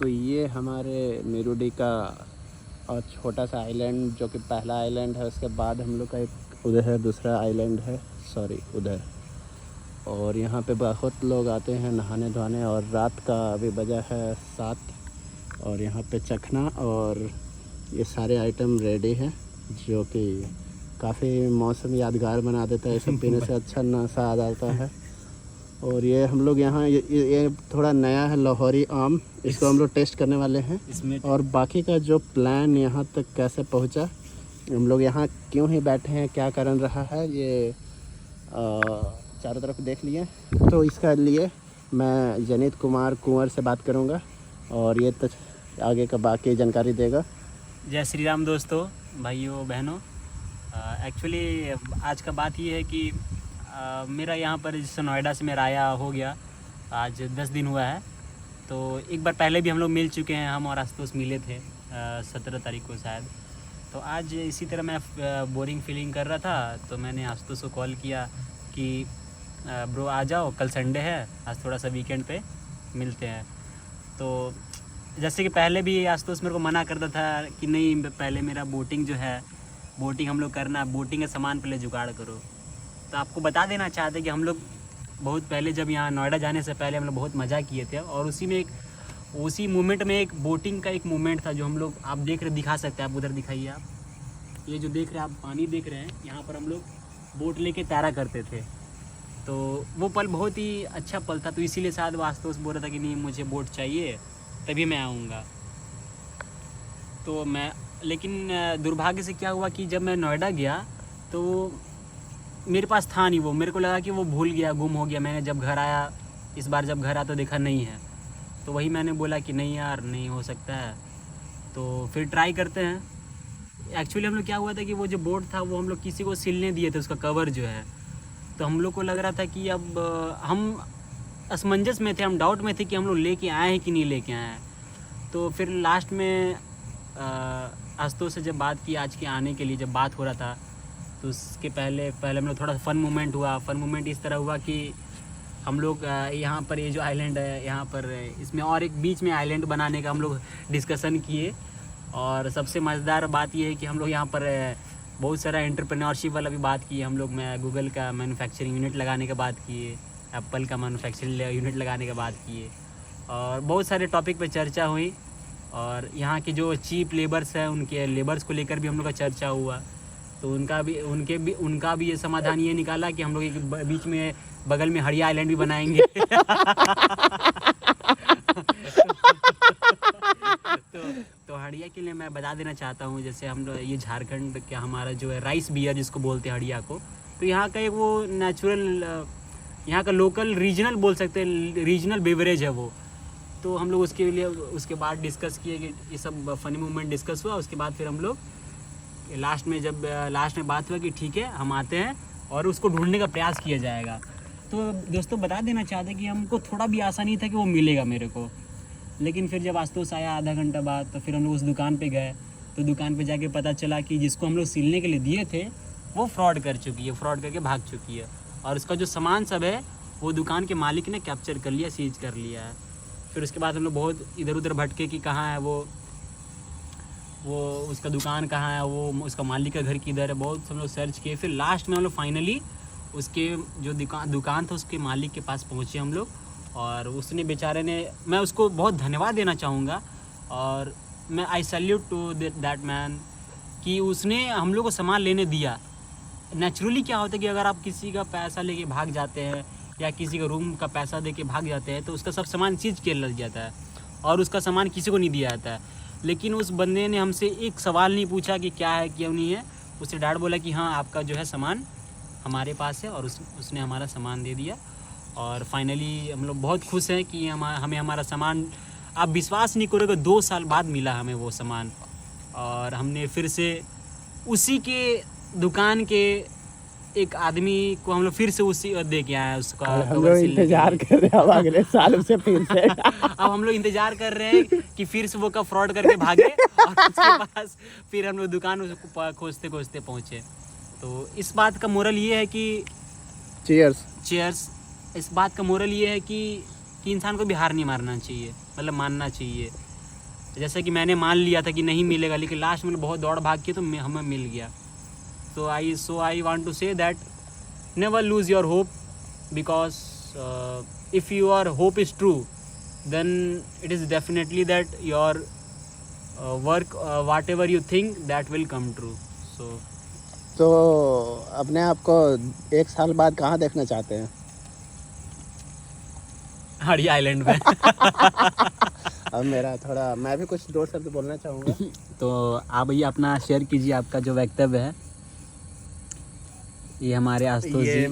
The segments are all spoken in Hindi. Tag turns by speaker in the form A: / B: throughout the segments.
A: तो ये हमारे मेरुडी का और छोटा सा आइलैंड, जो कि पहला आइलैंड है। उसके बाद हम लोग का एक उधर है, दूसरा आइलैंड है, सॉरी उधर। और यहाँ पे बहुत लोग आते हैं नहाने धोने। और रात का अभी बजा है 7 और यहाँ पे चखना और ये सारे आइटम रेडी हैं, जो कि काफ़ी मौसम यादगार बना देता है। सब पीने से अच्छा नशा आ जाता है। और ये हम लोग यहाँ ये थोड़ा नया है, लाहौरी आम, इसको हम लोग टेस्ट करने वाले हैं इसमें। और बाकी का जो प्लान यहाँ तक कैसे पहुँचा, हम लोग यहाँ क्यों ही बैठे हैं, क्या कारण रहा है, ये चारों तरफ देख लिए। तो इसका लिए मैं जनित कुमार कुंवर से बात करूँगा और ये तो आगे का बाकी जानकारी देगा।
B: जय श्री राम दोस्तों, भाइयों बहनों। एक्चुअली आज का बात ये है कि मेरा यहाँ पर जैसे नोएडा से मेरा आया हो गया, आज 10 दिन हुआ है। तो एक बार पहले भी हम लोग मिल चुके हैं, हम और आशुतोष मिले थे 17 तारीख को शायद। तो आज इसी तरह मैं बोरिंग फीलिंग कर रहा था, तो मैंने आशुतोष को कॉल किया कि ब्रो आ जाओ, कल संडे है, आज थोड़ा सा वीकेंड पे मिलते हैं। तो जैसे कि पहले भी आशुतोष मेरे को मना करता था कि नहीं, पहले मेरा बोटिंग जो है, बोटिंग हम लोग करना, बोटिंग का सामान पहले जुगाड़ करो। तो आपको बता देना चाहते कि हम लोग बहुत पहले, जब यहाँ नोएडा जाने से पहले हम लोग बहुत मज़ा किए थे। और उसी मोमेंट में एक बोटिंग का एक मोमेंट था जो हम लोग, आप देख रहे, दिखा सकते हैं, आप उधर दिखाइए। आप ये जो देख रहे हैं, आप पानी देख रहे हैं, यहाँ पर हम लोग बोट लेके तैरा करते थे। तो वो पल बहुत ही अच्छा पल था। तो इसीलिए शायद आशुतोष बोल रहा था कि नहीं, मुझे बोट चाहिए, तभी मैं आऊँगा। तो मैं, लेकिन दुर्भाग्य से क्या हुआ कि जब मैं नोएडा गया तो मेरे पास था नहीं वो। मेरे को लगा कि वो भूल गया, गुम हो गया। मैंने जब घर आया, इस बार जब घर आया तो देखा नहीं है। तो वही मैंने बोला कि नहीं यार, नहीं हो सकता है, तो फिर ट्राई करते हैं। एक्चुअली हम लोग क्या हुआ था कि वो जो बोट था वो हम लोग किसी को सिलने दिए थे, उसका कवर जो है। तो हम लोग को लग रहा था कि अब हम असमंजस में थे, हम डाउट में थे कि हम लोग लेके आए हैं कि नहीं लेके आए हैं। तो फिर लास्ट में आशुतोष से जब बात की आज के आने के लिए, जब बात हो रहा था, तो उसके पहले हम लोग थोड़ा फ़न मोमेंट हुआ। फ़न मोमेंट इस तरह हुआ कि हम लोग यहाँ पर, ये जो आइलैंड है यहाँ पर, इसमें और एक बीच में आइलैंड बनाने का हम लोग डिस्कशन किए। और सबसे मज़ेदार बात ये है कि हम लोग यहाँ पर बहुत सारा एंटरप्रेन्योरशिप वाला भी बात किए हम लोग। मैं गूगल का मैन्युफैक्चरिंग यूनिट लगाने का बात किए, एप्पल का मैन्युफैक्चरिंग यूनिट लगाने का बात किए, और बहुत सारे टॉपिक पे चर्चा हुई। और यहाँ के जो चीप लेबर्स हैं, उनके लेबर्स को लेकर भी हम लोग का चर्चा हुआ। तो उनका भी ये समाधान ये निकाला कि हम लोग एक बीच में बगल में हड़िया आइलैंड भी बनाएंगे। तो हड़िया के लिए मैं बता देना चाहता हूँ, जैसे हम लोग ये झारखंड का हमारा जो है राइस बियर जिसको बोलते हैं हड़िया को, तो यहाँ का एक वो नेचुरल, यहाँ का लोकल रीजनल बोल सकते हैं, रीजनल बेवरेज है वो। तो हम लोग उसके लिए उसके बाद डिस्कस किए कि ये सब फनी मोमेंट डिस्कस हुआ। उसके बाद फिर हम लोग लास्ट में बात हुआ कि ठीक है, हम आते हैं और उसको ढूंढने का प्रयास किया जाएगा। तो दोस्तों बता देना चाहते कि हमको थोड़ा भी आशा नहीं था कि वो मिलेगा मेरे को। लेकिन फिर जब आशुतोष आया आधा घंटा बाद, तो फिर हम लोग उस दुकान पे गए। तो दुकान पे जाके पता चला कि जिसको हम लोग सिलने के लिए दिए थे वो फ्रॉड कर चुकी है, फ्रॉड करके भाग चुकी है। और उसका जो सामान सब है वो दुकान के मालिक ने कैप्चर कर लिया, सीज कर लिया है। फिर उसके बाद हम लोग बहुत इधर उधर भटके कि कहाँ है वो उसका दुकान कहाँ है, वो उसका मालिक का घर किधर है, बहुत हम लोग सर्च किए। फिर लास्ट में हम लोग फाइनली उसके जो दुकान था उसके मालिक के पास पहुँचे हम लोग। और उसने बेचारे ने, मैं उसको बहुत धन्यवाद देना चाहूँगा। और मैं I salute to that man कि उसने हम लोग को सामान लेने दिया। नेचुरली क्या होता है कि अगर आप किसी का पैसा लेके भाग जाते हैं या किसी का रूम का पैसा दे के भाग जाते हैं, तो उसका सब सामान सीज कर लग जाता है और उसका सामान किसी को नहीं दिया जाता है। लेकिन उस बंदे ने हमसे एक सवाल नहीं पूछा कि क्या है क्यों नहीं है। उसने डायरेक्ट बोला कि हाँ, आपका जो है सामान हमारे पास है, और उसने हमारा सामान दे दिया। और फाइनली हम लोग बहुत खुश हैं कि हमें हमारा सामान, आप विश्वास नहीं करोगे, 2 साल बाद मिला हमें वो सामान। और हमने फिर से उसी के दुकान के एक आदमी को हम लोग फिर से उसी दे के आए उसका।
A: हम लोग इंतजार कर रहे हैं अब अगले साल से फिर से।
B: अब हम लोग इंतजार कर रहे हैं कि फिर से वो का फ्रॉड करके भागे और उसके पास फिर हम लोग दुकान उसको खोजते खोजते पहुँचे। तो इस बात का मोरल ये है कि चीयर्स। इस बात का मोरल ये है कि इंसान को भी हार नहीं मारना चाहिए, मतलब मानना चाहिए जैसे कि मैंने मान लिया था कि नहीं मिलेगा, लेकिन लास्ट में बहुत दौड़ भाग की तो हमें मिल गया. So I want to say that never lose your hope, because if your hope is true, then it is definitely that your work, whatever you think, that will come true. So
A: तो अपने आप को 1 साल बाद कहाँ देखना चाहते हैं?
B: हड़ी आइलैंड में.
A: अब मेरा थोड़ा, मैं भी कुछ 2 शब्द बोलना चाहूँगा.
B: तो आप भैया अपना शेयर कीजिए, आपका जो वक्तव्य है. ये हमारे आशुतोष
A: ये
B: जी.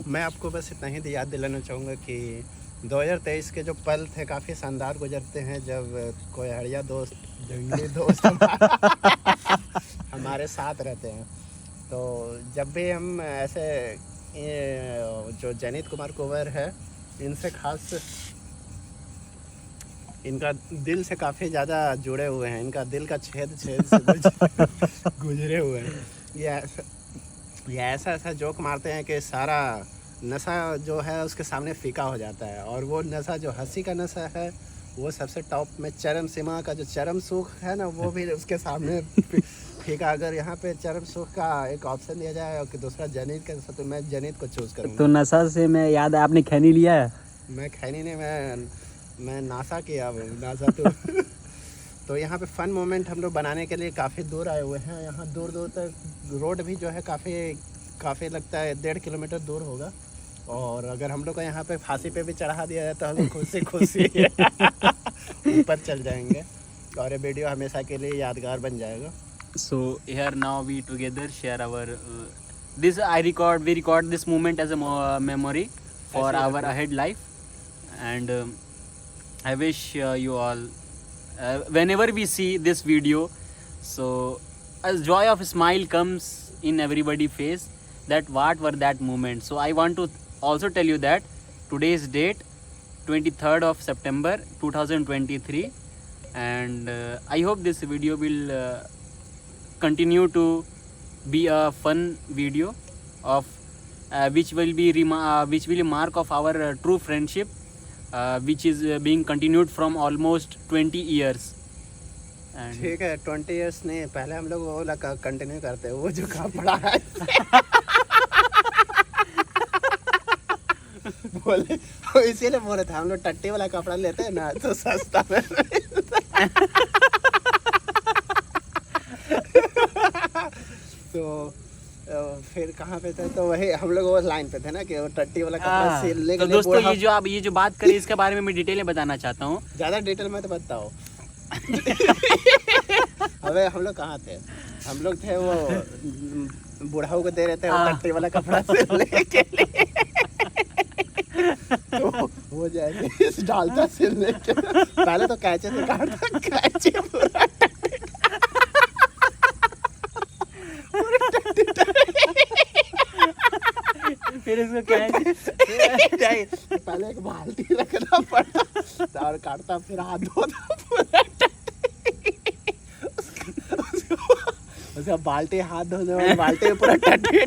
A: मैं आपको बस इतना ही याद दिलाना चाहूँगा कि 2023 के जो पल थे काफ़ी शानदार गुजरते हैं, जब कोई हड़िया दोस्त, जंगली दोस्त हमारे साथ रहते हैं. तो जब भी हम ऐसे, ये जो जनित कुमार कुंवर है, इनसे खास, इनका दिल से काफ़ी ज़्यादा जुड़े हुए हैं, इनका दिल का छेद से गुजरे हुए हैं. ये ऐसा जोक मारते हैं कि सारा नशा जो है उसके सामने फीका हो जाता है, और वो नशा जो हंसी का नशा है वो सबसे टॉप में, चरम सीमा का जो चरम सुख है ना, वो भी उसके सामने फीका. अगर यहाँ पे चरम सुख का एक ऑप्शन दिया जाए और कि दूसरा जनित का, तो मैं जनित को चूज़ करूँगा.
B: तो नशा से मैं याद है, आपने खैनी लिया है?
A: मैं खैनी नहीं, मैं नासा किया, नासा तो तो यहाँ पे फ़न मोमेंट हम लोग बनाने के लिए काफ़ी दूर आए हुए हैं. यहाँ दूर दूर तक रोड भी जो है काफ़ी लगता है 1.5 किलोमीटर दूर होगा, और अगर हम लोग को यहाँ पे फांसी पे भी चढ़ा दिया जाए तो हम खुशी ऊपर चल जाएंगे, और ये वीडियो हमेशा के लिए यादगार बन जाएगा.
B: So here now we together share our we record this moment as a memory for our ahead life, and I wish you all whenever we see this video, so a joy of smile comes in everybody face, that what were that moment. So I want to also tell you that today's date 23rd of September 2023, and I hope this video will continue to be a fun video of which will be mark of our true friendship, which is being continued from almost 20 years.
A: ठीक है, 20 इयर्स नहीं, पहले हम लोग वो कंटिन्यू करते हैं, वो जो काम पड़ा है बोले, इसीलिए बोले थे हम लोग टट्टी वाला कपड़ा लेते हैं ना तो सस्ता में तो फिर कहाँ पे थे, तो वही हम लोग वो लाइन पे थे ना कि वो टट्टी वाला कपड़ा सिलने के लिए.
B: तो दोस्तों, ये जो बात करें इसके बारे में मैं डिटेल में बताना चाहता हूँ.
A: ज़्यादा डिटेल में तो बताओ. अबे हम लोग कहाँ थे? हम लोग थे वो बुढ़ाऊ को दे रहे थे वो टट्टी वाला कपड़ा सिलने के लिए. तो वो जाएंगे डालता सिलने के, पहले तो कैंचे से काटता, कैंचे पूरा
B: फिर इसको क्या है,
A: पहले एक बाल्टी रखना पड़ता और काटता, फिर हाथ धोता पूरा उसका बाल्टी, हाथ धोने वाली बाल्टी में पूरा टट्टी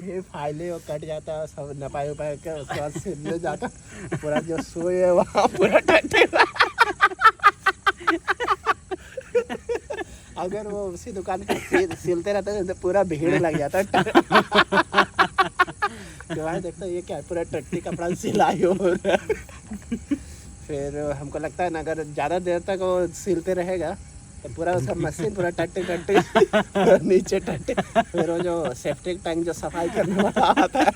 A: ये फाइले वो कट जाता, सब नपाई उपाई के उसके बाद सिलने जाता, पूरा जो सुई है वहाँ पूरा टट्टी. अगर वो उसी दुकान पे सिलते रहते तो पूरा भीड़ लग जाता. तो भाई देखता ये क्या है, पूरा टट्टी कपड़ा सिलाई हो रहा है. फिर हमको लगता है ना अगर ज़्यादा देर तक वो सिलते रहेगा तो पूरा उसका मशीन पूरा टट्टी नीचे टट्टी. फिर वो जो सेफ्टी टैंक जो सफाई करने वाला आता है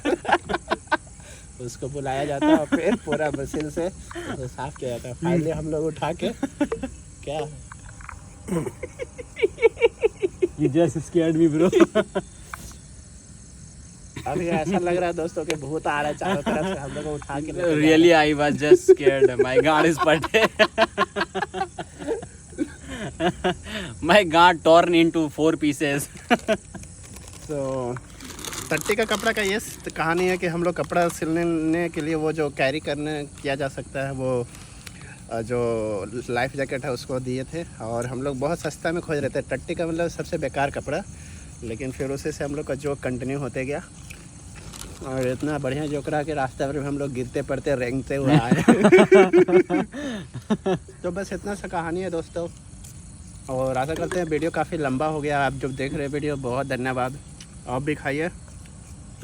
A: उसको बुलाया जाता है, और फिर पूरा मशीन से उसको साफ किया जाता है. फाइनली हम लोग उठा के क्या
B: You just scared me, bro.
A: अभी ऐसा लग रहा है दोस्तों कि भूत आ रहा है चारों तरफ से, हम लोग को उठा के.
B: Really, I was just scared. My God is pate. My God torn into 4 pieces.
A: तो टट्टी का कपड़ा का ये कहानी है कि हम लोग कपड़ा सिलने के लिए वो जो कैरी करने किया जा सकता है, वो जो लाइफ जैकेट है उसको दिए थे, और हम लोग बहुत सस्ता में खोज रहे थे. टट्टी का मतलब सबसे बेकार कपड़ा, लेकिन फिर उसी से हम लोग का जो कंटिन्यू होते गया. और इतना बढ़िया जोकरा के रास्ते पर भी हम लोग गिरते पड़ते रेंगते हुए आए। तो बस इतना सा कहानी है दोस्तों, और आशा करते हैं वीडियो काफ़ी लंबा हो गया। आप जो देख रहे हैं वीडियो, बहुत धन्यवाद। आप भी खाइए।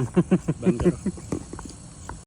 A: बंद करो।